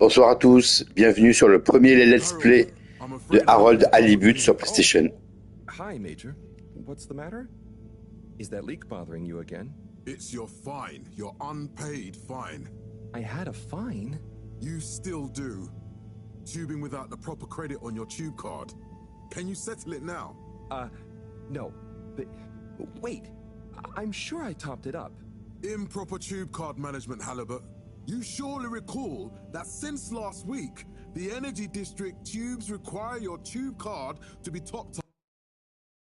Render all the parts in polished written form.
Bonsoir à tous, bienvenue sur le premier let's play de HaroldHalibut sur PlayStation. Hi, Major. What's the matter? Is that leak bothering you again? It's your fine, your unpaid fine. I had a fine? You still do. Tubing without the proper credit on your tube card. Can you settle it now? No. But wait, I'm sure I topped it up. Improper tube card management, Halibut. You surely recall that since last week, the Energy District tubes require your tube card to be topped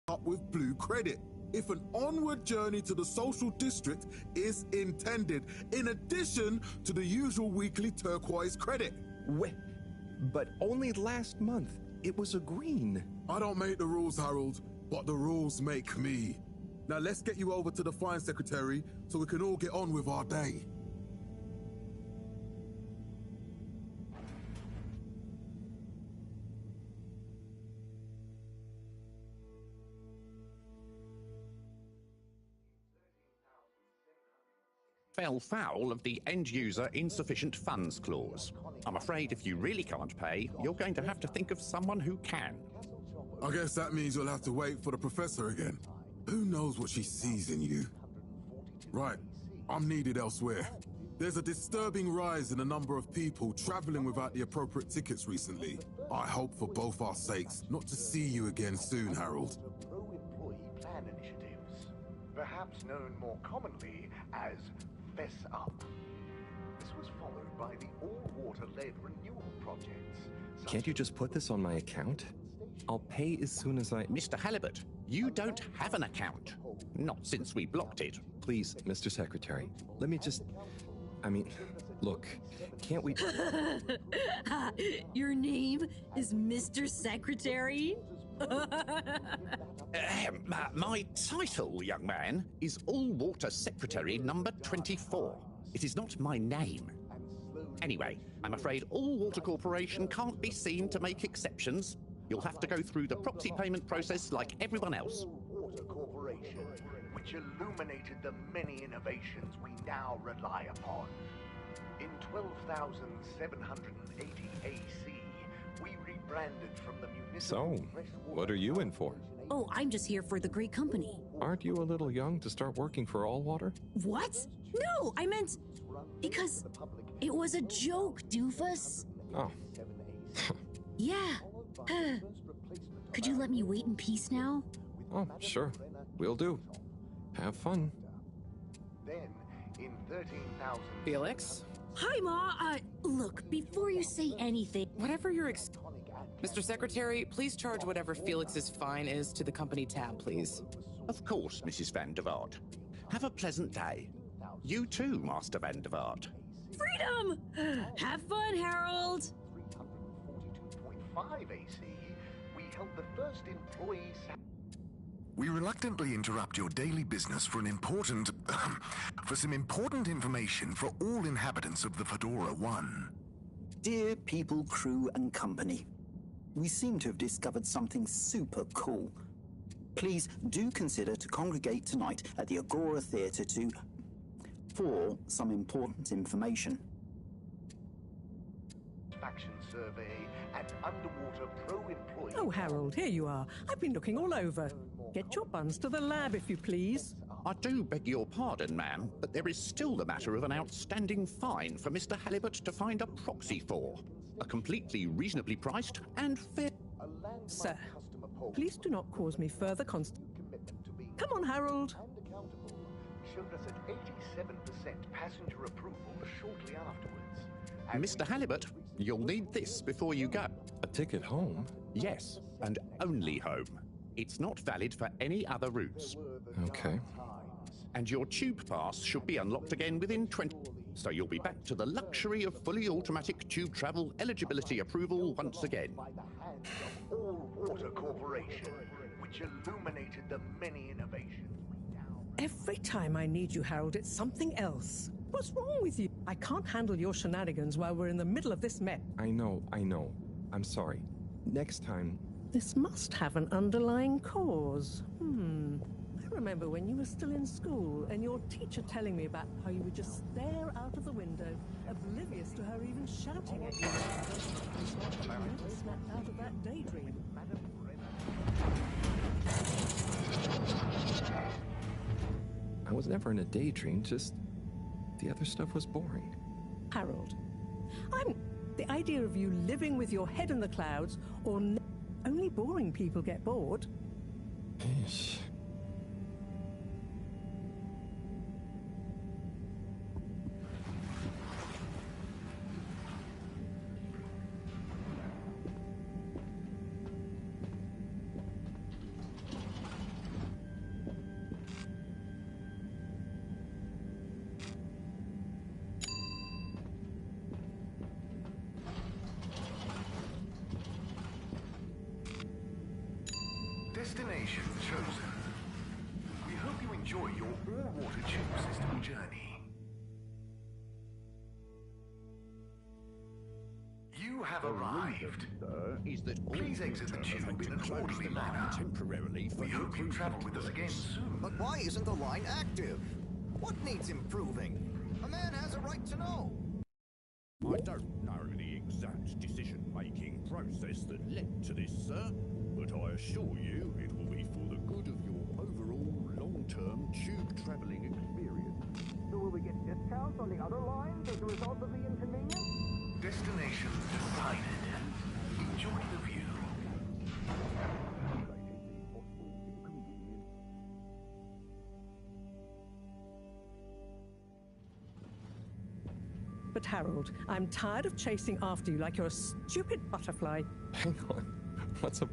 up with blue credit if an onward journey to the social district is intended, in addition to the usual weekly turquoise credit. Wait, but only last month it was a green. I don't make the rules, Harold, but the rules make me. Now let's get you over to the fine secretary so we can all get on with our day. Fell foul of the end-user insufficient funds clause. I'm afraid if you really can't pay, you're going to have to think of someone who can. I guess that means you'll have to wait for the professor again. Who knows what she sees in you? Right, I'm needed elsewhere. There's a disturbing rise in the number of people traveling without the appropriate tickets recently. I hope for both our sakes not to see you again soon, Harold. Pro-employee plan initiatives, perhaps known more commonly as Fess Up. This was followed by the all-water-led renewal projects. Can't you just put this on my account? I'll pay as soon as I... Mr. Halibut, you don't have an account. Not since we blocked it. Please, Mr. Secretary, let me just... look, can't we... Your name is Mr. Secretary? My title, young man, is All-Water Secretary number 24. It is not my name. Anyway, I'm afraid All-Water Corporation can't be seen to make exceptions. You'll have to go through the proxy payment process like everyone else. Water Corporation, which illuminated the many innovations we now rely upon. In 12,780 AC, we rebranded from the municipal... So, what are you in for? Oh, I'm just here for the great company. Aren't you a little young to start working for All Water? What? No, I meant... Because it was a joke, doofus. Oh. Yeah. Could you let me wait in peace now? Oh, sure. Will do. Have fun. Then, in 13,000... Felix? Hi, Ma. Look, before you say anything... Whatever your Mr. Secretary, please charge whatever Felix's fine is to the company tab, please. Of course, Mrs. Van der Vaart. Have a pleasant day. You too, Master Van der Vaart. Freedom! Have fun, Harold! 342.5 AC, we held the first employee... We reluctantly interrupt your daily business for some important information for all inhabitants of the Fedora 1. Dear people, crew, and company, we seem to have discovered something super cool. Please do consider to congregate tonight at the Agora Theatre for some important information. Faction survey and underwater pro-employee... Oh, Harold, here you are. I've been looking all over. Get your buns to the lab, if you please. I do beg your pardon, ma'am, but there is still the matter of an outstanding fine for Mr. Halibut to find a proxy for. A completely reasonably priced and fair... Sir, please do not cause me further Come on, Harold. Showed us at 87% passenger approval shortly afterwards. Mr. Halibut, you'll need this before you go. A ticket home? Yes, and only home. It's not valid for any other routes. Okay. And your tube pass should be unlocked again within 20... So you'll be back to the luxury of fully automatic tube travel eligibility approval once again. All-Water Corporation, which illuminated the many innovations. Every time I need you, Harold, it's something else. What's wrong with you? I can't handle your shenanigans while we're in the middle of this mess. I know. I'm sorry. Next time... This must have an underlying cause. I remember when you were still in school and your teacher telling me about how you would just stare out of the window, oblivious to her even shouting at you. You never snapped out of that daydream. I was never in a daydream, just the other stuff was boring. Harold, the idea of you living with your head in the clouds, or only boring people get bored. Yeesh. Destination chosen. We hope you enjoy your all-water tube system journey. You have arrived. Is that Please exit the tube in an orderly manner. Temporarily for We hope you travel with us again soon. But why isn't the line active? What needs improving? A man has a right to know. I don't know the exact decision-making process that led to this, sir, but I assure you it will be for the good of your overall long-term tube travelling experience. So will we get discounts on the other lines as a result of the inconvenience? Destination decided. Enjoy the view. But Harold, I'm tired of chasing after you like you're a stupid butterfly. Hang on. What's a...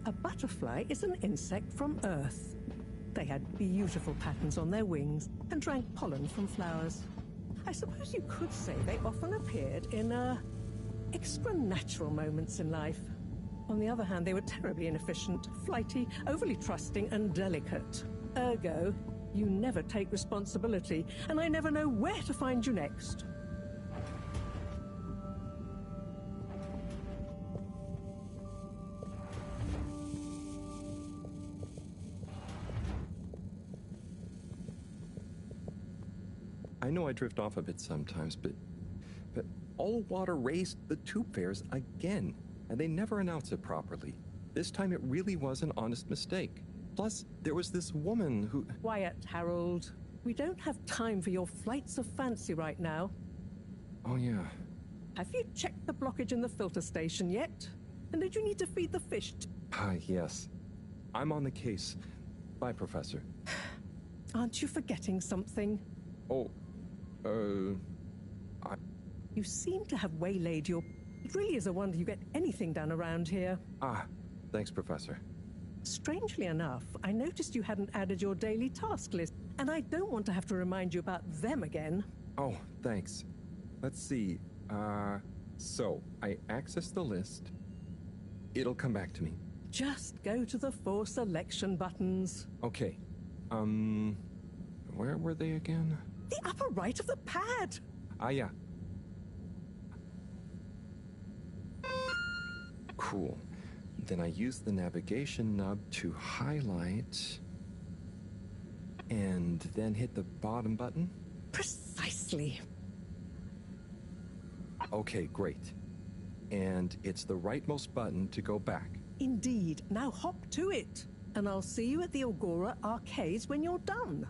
A butterfly is an insect from Earth. They had beautiful patterns on their wings and drank pollen from flowers. I suppose you could say they often appeared in, extra natural moments in life. On the other hand, they were terribly inefficient, flighty, overly trusting, and delicate. Ergo, you never take responsibility, and I never know where to find you next. I know I drift off a bit sometimes, but all water raised the tube fares again, and they never announce it properly. This time it really was an honest mistake. Plus, there was this woman who... Quiet, Harold. We don't have time for your flights of fancy right now. Oh, yeah. Have you checked the blockage in the filter station yet? And did you need to feed the fish? Yes. I'm on the case. Bye, Professor. Aren't you forgetting something? Oh, You seem to have waylaid your... It really is a wonder you get anything done around here. Thanks, Professor. Strangely enough, I noticed you hadn't added your daily task list, and I don't want to have to remind you about them again. Oh, thanks. Let's see. So, I access the list. It'll come back to me. Just go to the 4 selection buttons. Okay. Where were they again? The upper right of the pad! Yeah. Cool. Then I use the navigation nub to highlight, and then hit the bottom button? Precisely. Okay, great. And it's the rightmost button to go back. Indeed. Now hop to it, and I'll see you at the Agora arcades when you're done.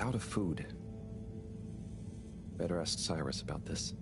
out of food. Better ask Cyrus about this.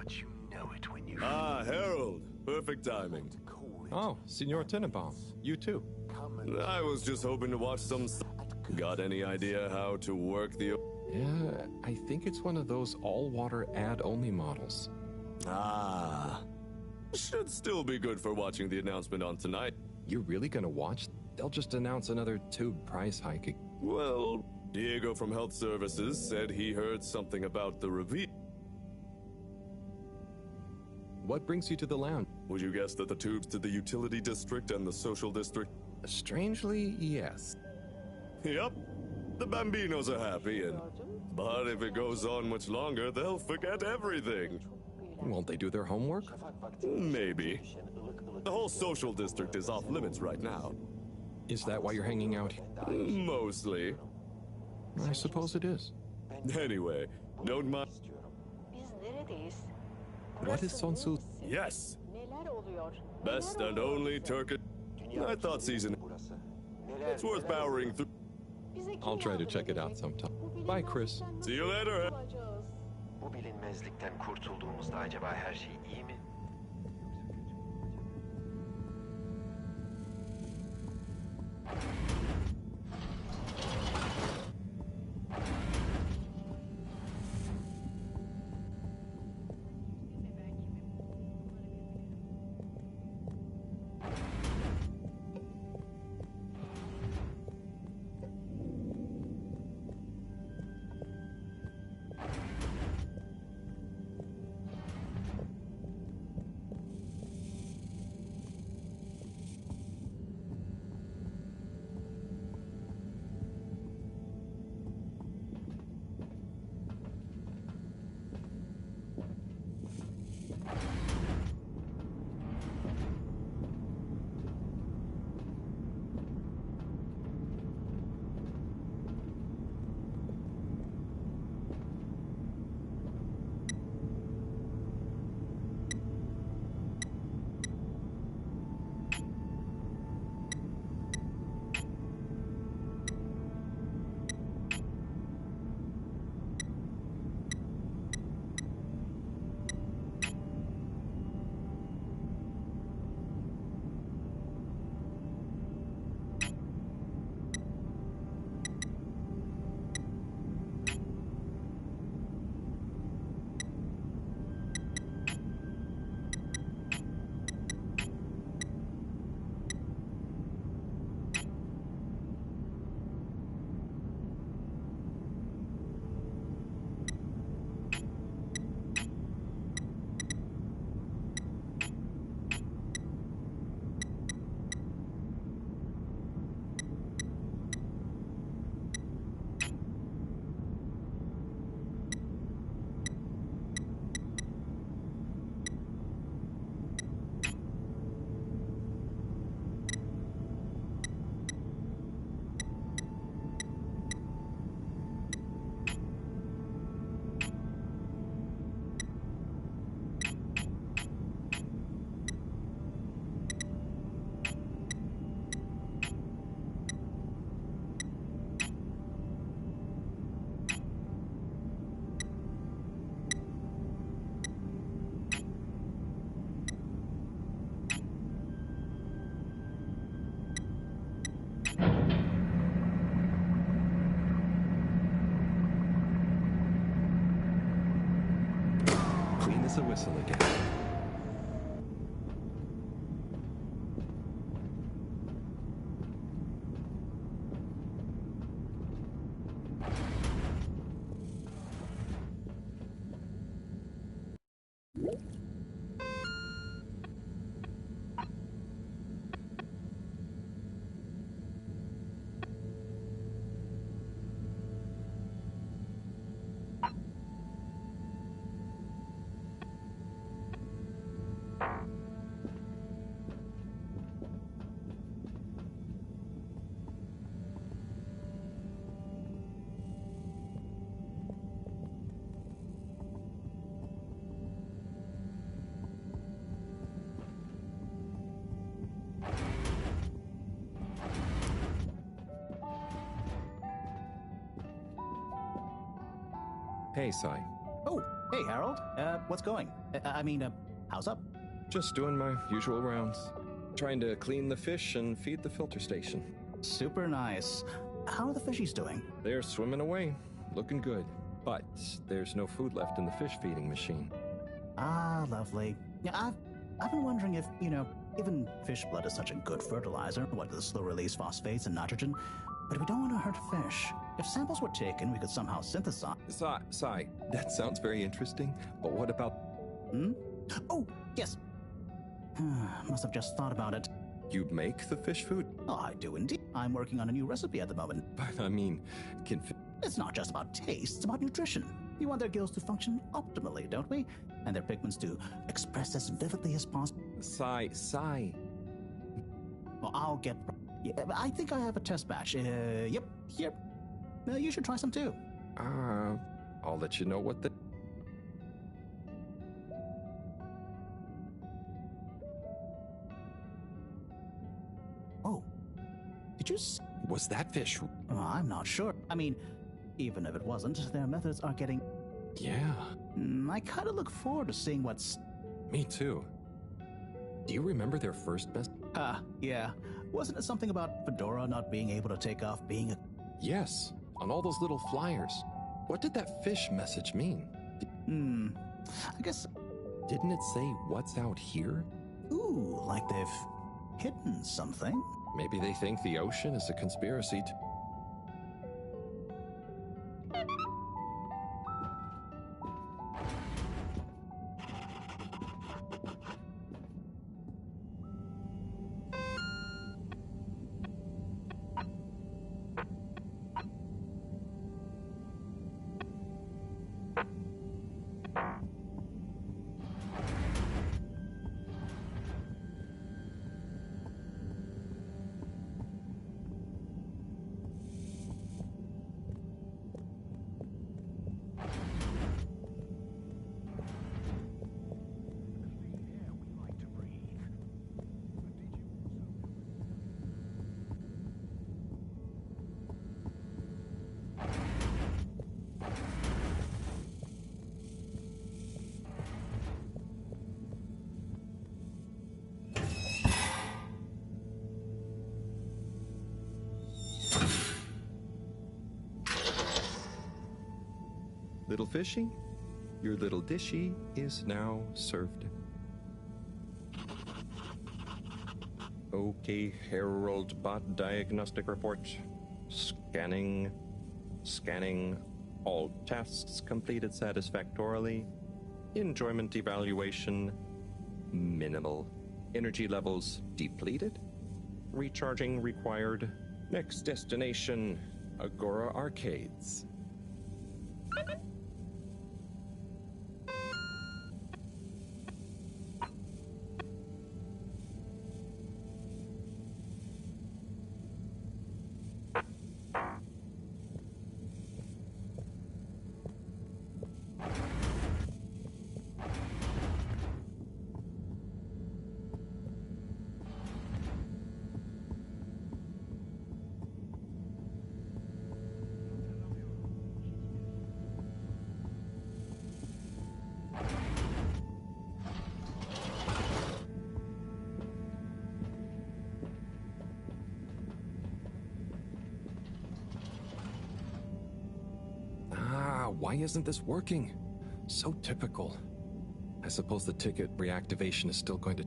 But you know it when you... Ah, Harold. Perfect timing. Oh, Senor Tenenbaum. You too. I was just hoping to watch some... Got any idea how to work the... Yeah, I think it's one of those all-water ad-only models. Ah. Should still be good for watching the announcement on tonight. You're really gonna watch? They'll just announce another tube price hike. Well, Diego from Health Services said he heard something about the reveal. What brings you to the lounge? Would you guess that the tubes to the utility district and the social district? Strangely, yes. Yep. The Bambinos are happy, but if it goes on much longer, they'll forget everything. Won't they do their homework? Maybe. The whole social district is off limits right now. Is that why you're hanging out here? Mostly. I suppose it is. Anyway, don't mind. What is Sonsu? Yes! Best and only Turkish. I thought season. It's worth powering through. I'll try to check it out sometime. Bye, Chris. See you later. Bu bilinmezlikten kurtulduğumuzda acaba her şey iyi mi? There's the whistle again. Hey, Sai. Oh, hey, Harold. What's going? How's up? Just doing my usual rounds. Trying to clean the fish and feed the filter station. Super nice. How are the fishies doing? They're swimming away, looking good. But there's no food left in the fish feeding machine. Ah, lovely. Yeah, I've been wondering if, given fish blood is such a good fertilizer, what the slow-release phosphates and nitrogen, but we don't want to hurt fish. If samples were taken, we could somehow synthesize... Sai, that sounds very interesting, but what about... Oh, yes. Must have just thought about it. You make the fish food? Oh, I do indeed. I'm working on a new recipe at the moment. But I mean, It's not just about taste, it's about nutrition. We want their gills to function optimally, don't we? And their pigments to express as vividly as possible. Sai. Well, I'll get... Yeah, I think I have a test batch. Yep, here. You should try some too. I'll let you know what the... Oh, did you... Was that fish? I'm not sure. I mean, even if it wasn't, their methods are getting... Yeah. I kind of look forward to seeing what's... Me too. Do you remember their first best... Yeah. Wasn't it something about Fedora not being able to take off being a... Yes, on all those little flyers. What did that fish message mean? I guess... Didn't it say what's out here? Ooh, like they've hidden something. Maybe they think the ocean is a conspiracy to... Little fishy, your little dishy is now served. Okay, HaroldBot diagnostic report. Scanning. All tasks completed satisfactorily. Enjoyment evaluation minimal. Energy levels depleted. Recharging required. Next destination, Agora Arcades. Why isn't this working? So typical. I suppose the ticket reactivation is still going to...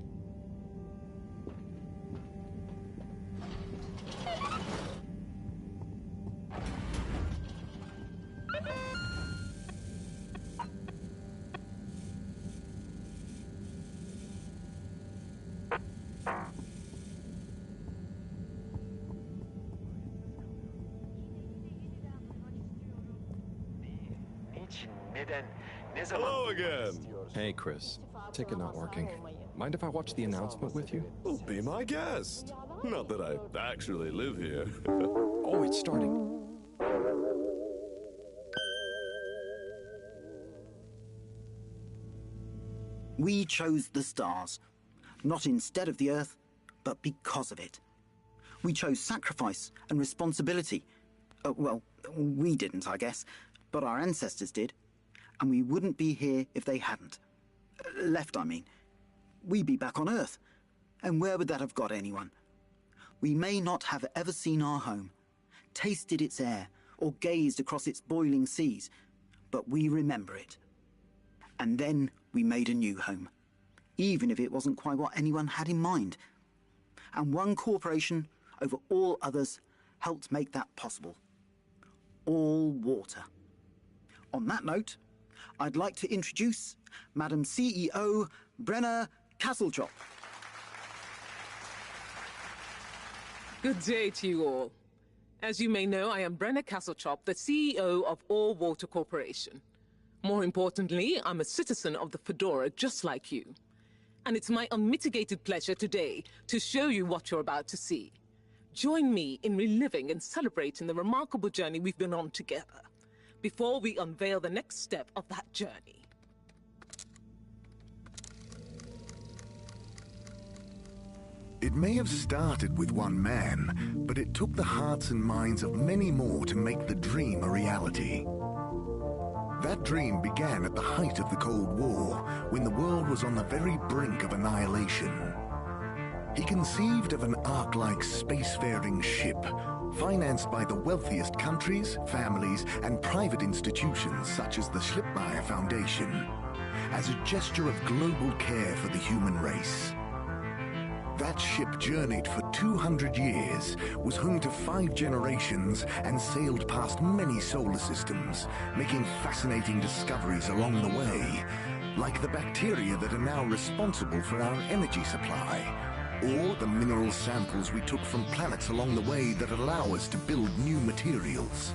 Hello again. Hey, Chris. Ticket not working. Mind if I watch the announcement with you? Well, be my guest. Not that I actually live here. Oh, it's starting. We chose the stars, not instead of the Earth, but because of it. We chose sacrifice and responsibility. Well, we didn't, I guess, but our ancestors did. And we wouldn't be here if they hadn't. Left, I mean. We'd be back on Earth. And where would that have got anyone? We may not have ever seen our home, tasted its air, or gazed across its boiling seas, but we remember it. And then we made a new home, even if it wasn't quite what anyone had in mind. And one corporation over all others helped make that possible. All water. On that note, I'd like to introduce Madam CEO Brenna Castletop. Good day to you all. As you may know, I am Brenna Castletop, the CEO of All Water Corporation. More importantly, I'm a citizen of the Fedora just like you. And it's my unmitigated pleasure today to show you what you're about to see. Join me in reliving and celebrating the remarkable journey we've been on together, before we unveil the next step of that journey. It may have started with one man, but it took the hearts and minds of many more to make the dream a reality. That dream began at the height of the Cold War, when the world was on the very brink of annihilation. He conceived of an Ark-like spacefaring ship, financed by the wealthiest countries, families, and private institutions such as the Schlipmeyer Foundation, as a gesture of global care for the human race. That ship journeyed for 200 years, was home to 5 generations, and sailed past many solar systems, making fascinating discoveries along the way, like the bacteria that are now responsible for our energy supply, or the mineral samples we took from planets along the way that allow us to build new materials.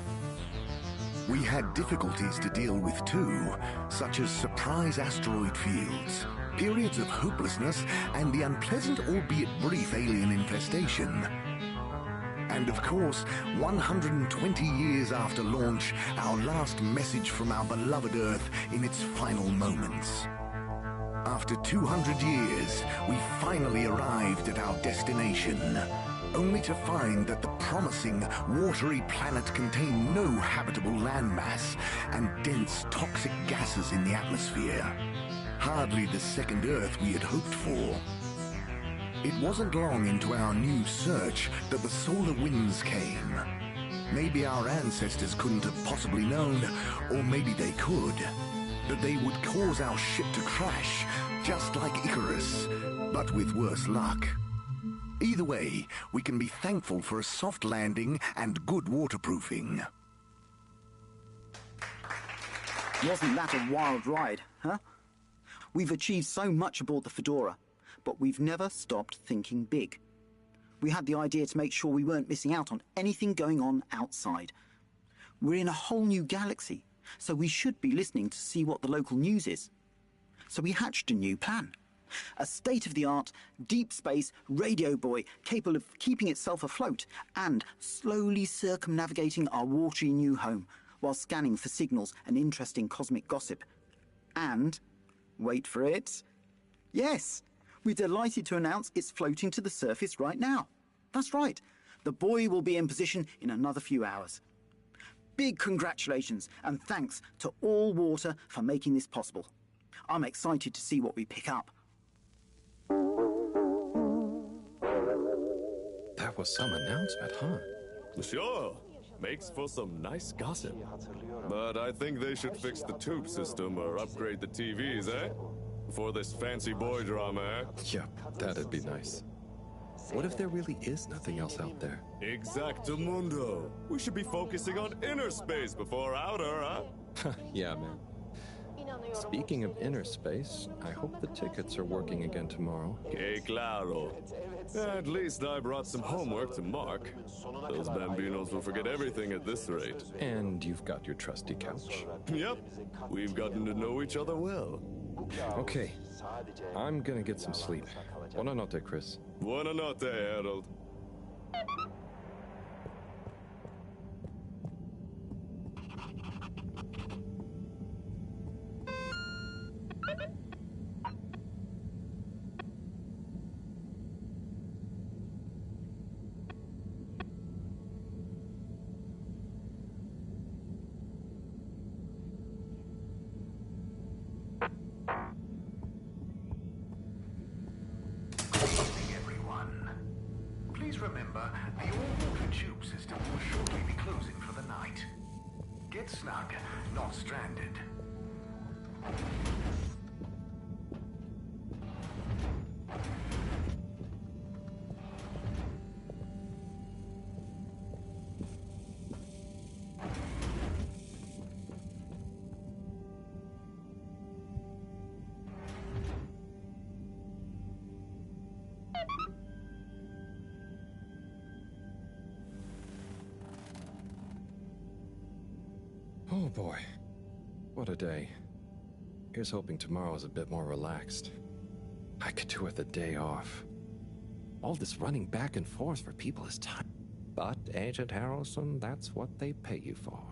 We had difficulties to deal with too, such as surprise asteroid fields, periods of hopelessness, and the unpleasant albeit brief alien infestation. And of course, 120 years after launch, our last message from our beloved Earth in its final moments. After 200 years, we finally arrived at our destination, only to find that the promising, watery planet contained no habitable landmass and dense, toxic gases in the atmosphere. Hardly the second Earth we had hoped for. It wasn't long into our new search that the solar winds came. Maybe our ancestors couldn't have possibly known, or maybe they could, that they would cause our ship to crash, just like Icarus, but with worse luck. Either way, we can be thankful for a soft landing and good waterproofing. Wasn't that a wild ride, huh? We've achieved so much aboard the Fedora, but we've never stopped thinking big. We had the idea to make sure we weren't missing out on anything going on outside. We're in a whole new galaxy, so we should be listening to see what the local news is. So we hatched a new plan. A state-of-the-art, deep space radio buoy capable of keeping itself afloat and slowly circumnavigating our watery new home while scanning for signals and interesting cosmic gossip. And, wait for it, yes, we're delighted to announce it's floating to the surface right now. That's right, the buoy will be in position in another few hours. Big congratulations and thanks to All Water for making this possible. I'm excited to see what we pick up. That was some announcement, huh? Sure. Makes for some nice gossip. But I think they should fix the tube system or upgrade the TVs, eh? before this fancy boy drama, eh? Yeah, that'd be nice. What if there really is nothing else out there? Exactamundo. We should be focusing on inner space before outer, huh? Yeah, man. Speaking of inner space, I hope the tickets are working again tomorrow. Que claro. At least I brought some homework to mark. Those bambinos will forget everything at this rate. And you've got your trusty couch. Yep. We've gotten to know each other well. Okay. I'm gonna get some sleep. Buona notte, Chris. Buona notte, Harold. Remember, the all-water tube system will shortly be closing for the night. Get snug, not stranded. Oh boy, what a day. Here's hoping tomorrow's a bit more relaxed. I could do with a day off. All this running back and forth for people is time. But, Agent Harrelson, that's what they pay you for.